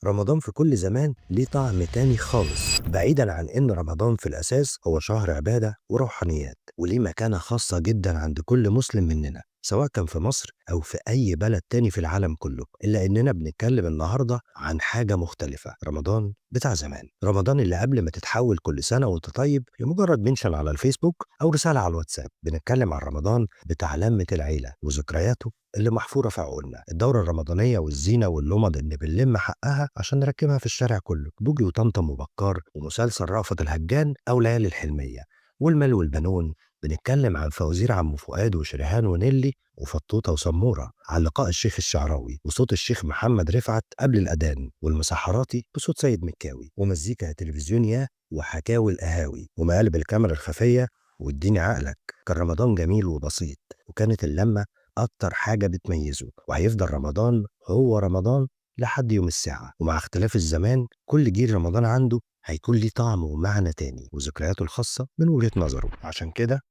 رمضان في كل زمان ليه طعم تاني خالص، بعيدا عن إن رمضان في الأساس هو شهر عبادة وروحانيات، وليه مكانة خاصة جدا عند كل مسلم مننا سواء كان في مصر أو في أي بلد تاني في العالم كله. إلا إننا بنتكلم النهاردة عن حاجة مختلفة، رمضان بتاع زمان، رمضان اللي قبل ما تتحول كل سنة وانت طيب لمجرد منشن على الفيسبوك أو رسالة على الواتساب. بنتكلم عن رمضان بتاع لمة العيلة وذكرياته اللي محفورة في عقولنا، الدورة الرمضانية والزينة واللمض اللي بنلم حقها عشان نركبها في الشارع كله، بوجي وطمطم وبكار ومسلسل رأفت الهجان أو ليالي الحلمية والمال والبنون. بنتكلم عن فوازير عم فؤاد وشريهان ونيلي وفطوطة وسمورة، عن لقاء الشيخ الشعراوي وصوت الشيخ محمد رفعت قبل الأذان، والمسحراتي بصوت سيد مكاوي، ومزيكا تلفزيونيا وحكاوي القهاوي ومقالب الكاميرا الخفية واديني عقلك. كان رمضان جميل وبسيط، وكانت اللمة أكتر حاجة بتميزه، وهيفضل رمضان هو رمضان لحد يوم الساعة. ومع اختلاف الزمان كل جيل رمضان عنده هيكون ليه طعم ومعنى تاني وذكرياته الخاصة من وجهة نظره. عشان كده